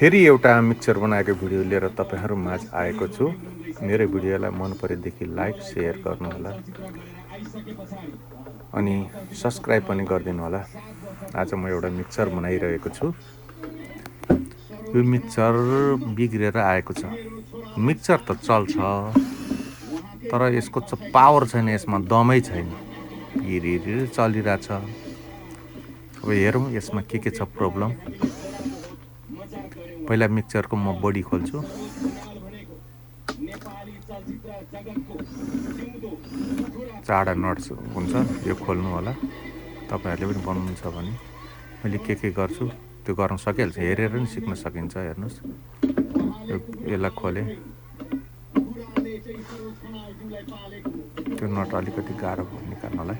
फेरि एउटा मिक्सचर बनाएको भिडियो लिएर तपाईहरु माझ आएको छु। मेरो भिडियोलाई मन परेदेखि लाइक शेयर गर्नुहोला अनि सब्स्क्राइब पनि गरिदिनु होला। आज म एउटा मिक्सचर बनाइरहेको छु। यो मिक्सचर बिग्रेर आएको छ। मिक्सचर त चल्छ तर यसको पावर छैन, यसमा दमै छैन, पिरिरि चलिरहेछ। अब हेरौँ यसमा के छ प्रब्लम। पहिला मिक्सचरको म बडी खोल्छु। चारवटा नट्स हुन्छ, यो खोल्नु होला। तपाईहरुले पनि बनाउनु छ भने मैले के गर्छु त्यो गर्न सकिहाल्छ। हेरेर नि सिक्न सकिन्छ। हेर्नुस्, यसलाई खोले। त्यो नट अलिकति गाह्रो भयो निकाल्नलाई।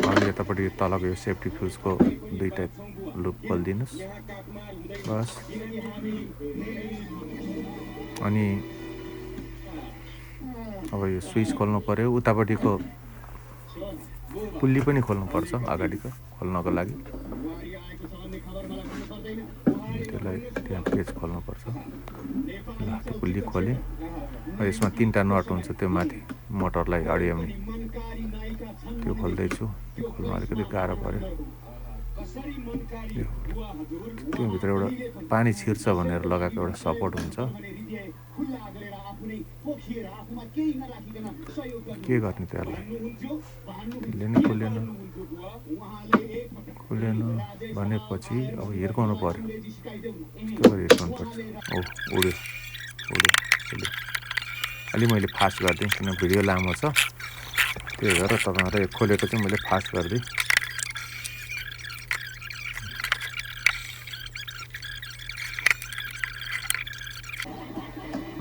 अब यतापट्टि तलको यो सेफ्टी फ्युजको दुईटा लुप खोलिदिनुस् बस। अनि अब यो स्विच खोल्नु पर्यो। उतापट्टिको पुल्ली पनि खोल्नु पर्छ, अगाडिको खोल्नको लागि। त्यसलाई त्यहाँ पेज खोल्नु पर्छ। ल, पुल्ली खोले। यसमा तीनटा नट हुन्छ, त्यो माथि मोटरलाई अड्याउने, त्यो खोल्दैछु। खोल्नु अलिकति गाह्रो पर्यो। त्योभित्र एउटा पानी छिर्छ भनेर लगाएको एउटा सपोर्ट हुन्छ। के गर्ने त्यसलाई? त्यसले नि खुलेन भनेपछि अब हिर्काउनु पर्यो। यस्तो गरी हिर्काउनु पर्छ। उड्यो। अलि मैले फास्ट गरिदिएँ किन भिडियो लामो छ। त्यही भएर तपाईहरुले खोलेको चाहिँ मैले फास्ट गरिदिएँ।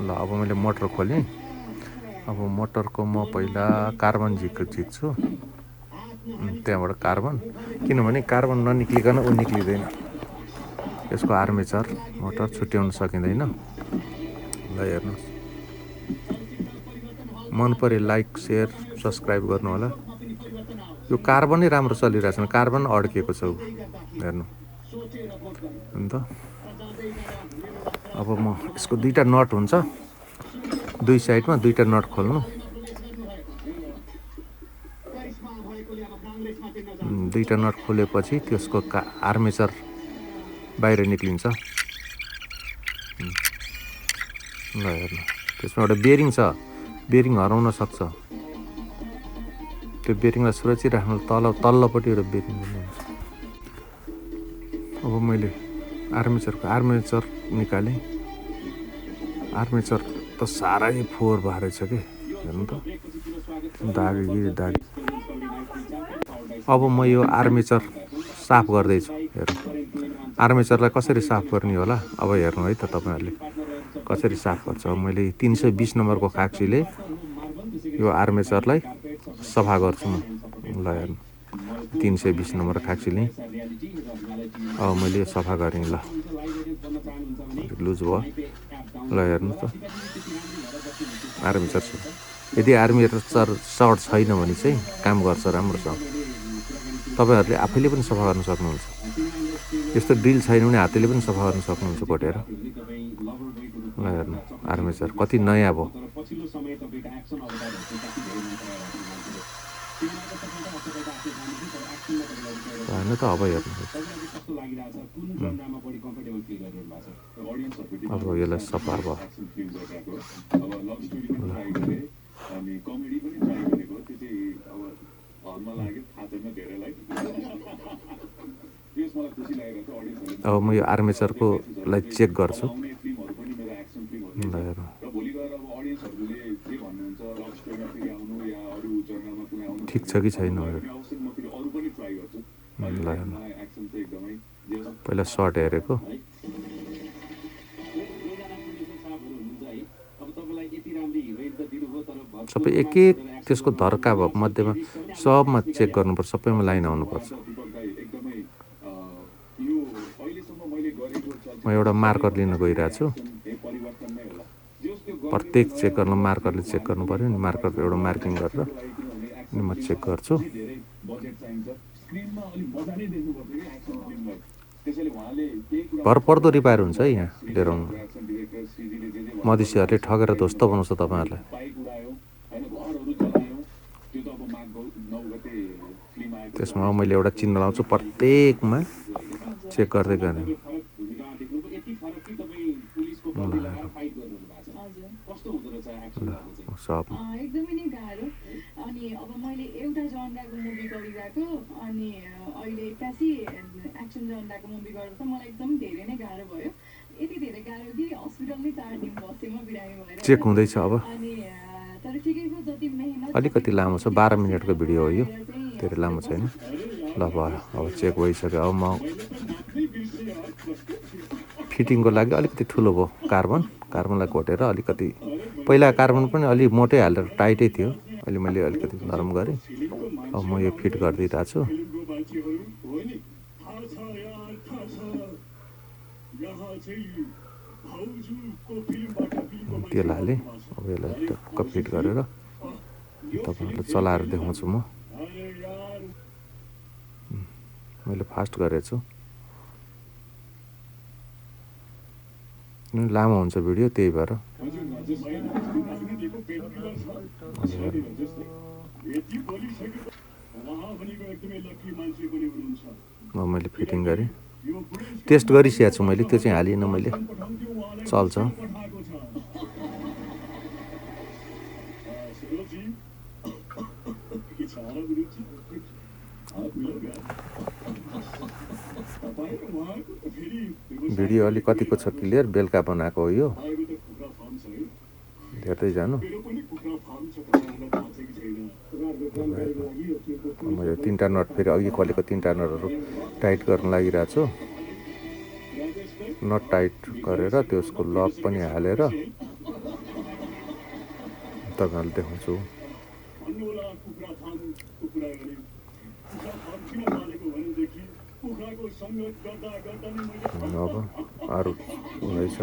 ल, अब मैले मोटर खोलेँ। अब मोटरको म पहिला कार्बन झिक्छु। त्यहाँबाट कार्बन, किनभने कार्बन ननिक्लिकन ऊ निक्लिँदैन। यसको आर्मेचर मोटर छुट्याउन सकिँदैन। ल, हेर्नुहोस्, मन परे लाइक शेयर सब्स्क्राइब गर्नु होला। यो कार्बनै राम्रो चलिरहेछ, कार्बन अड्किएको छ। हेर्नु अन्त अब म यसको दुईटा नट हुन्छ, दुई साइडमा दुईटा नट खोल्नु। दुईटा नट खोलेपछि त्यसको आर्मेचर बाहिर निक्लिन्छ। ल, हेर्नु, त्यसमा एउटा बेरिङ छ, बेरिङ हराउन सक्छ। त्यो बेरिङलाई सुरक्षित राख्नु तल्लोपट्टि एउटा बेरिङ हुन्छ। अब मैले आर्मेचर निकालेँ। आर्मेचर त साह्रै फोहोर भएर छ कि, हेर्नु त, दागी। अब म यो आर्मेचर साफ गर्दैछु। हेर्नु, आर्मेचरलाई कसरी साफ गर्ने होला अब हेर्नु है त तपाईहरुले कसरी साफ गर्छ। मैले 320 नम्बरको खाक्सीले यो आर्मेचरलाई सफा गर्छु म। ल, हेर्नु, 320 नम्बर खाक्सीले अब मैले सफा गरेँ। ल, लुज भयो। ल, हेर्नु त, आर्मेचर छ। यदि आर्मेचर सर्ट छैन भने चाहिँ काम गर्छ राम्रोसँग। तपाईहरुले आफैले पनि सफा गर्न सक्नुहुन्छ। यस्तो ड्रिल छैन भने हातले पनि सफा गर्न सक्नुहुन्छ कोटेर। ल, हेर्नु, आर्मेचर कति नयाँ भयो। होइन त, अब हेर्नु, अब यसलाई सफा भयो। अब म यो आर्मेचरको लाई चेक गर्छु। ल, हेर्नु, ठिक छ कि छैन। ल, हेर्नु, पहिला सर्ट हेरेको। सबै एक त्यसको धर्का मध्येमा सबमा चेक गर्नुपर्छ, सबैमा लाइन आउनुपर्छ। म एउटा मार्कर लिन गइरहेको छु। प्रत्येक चेक गर्न मार्करले चेक गर्नु पऱ्यो नि। मार्कर एउटा मार्किङ गरेर अनि म चेक गर्छु। भरपर्दो रिपेयर हुन्छ है यहाँ लिएर आउनु। मधेसीहरूले ठगेर ध्वस्त बनाउँछ तपाईँहरूलाई। त्यसमा मैले एउटा चिन्ह लाउँछु, प्रत्येकमा चेक गर्दै गर्ने। एकदमै नै गाह्रो। अनि अब मैले एउटा जनराको मुभी गरिरहेको अनि अहिले एक्कासी एक्सन जनराको मुभी गर्दा त मलाई एकदम धेरै नै गाह्रो भयो। यति धेरै गाह्रो कि हस्पिटलमै 4 दिन बसेँ म बिरामी भएर। चेक हुँदैछ अब। अनि तर ठिकैको जति मेहनत अलिकति लामो छ, 12 मिनटको भिडियो हो यो, धेरै लामो छैन। ल भयो, अब चेक भइसक्यो। अब म फिटिङको लागि अलिकति ठुलो भयो कार्बनलाई घोटेर अलिकति। पहिला कार्बन पनि अलि मोटै हालेर टाइटै थियो, अहिले मैले अलिकति नरम गरेँ। अब म यो फिट गरिदिइरहेको छु। तेल हालेँ, अब यसलाई टक्क फिट गरेर तपाईँहरूलाई चलाएर देखाउँछु म। मैले फास्ट गरेको छु, लामो हुन्छ भिडियो त्यही भएर। मैले फिटिङ गरेँ, टेस्ट गरिसकेको छु मैले, त्यो चाहिँ हालिनँ मैले, चल्छ। भिडियो अलि कतिको छ क्लियर, बेलुका बनाएको हो यो, हेर्दै जानु। मैले 3टा नट फेरि अघि खोलेको 3टा नटहरू टाइट गर्न लागिरहेको छु। नट टाइट गरेर त्यसको लक पनि हालेर तपाईँहरूलाई देखाउँछु। अब अरू हुँदैछ।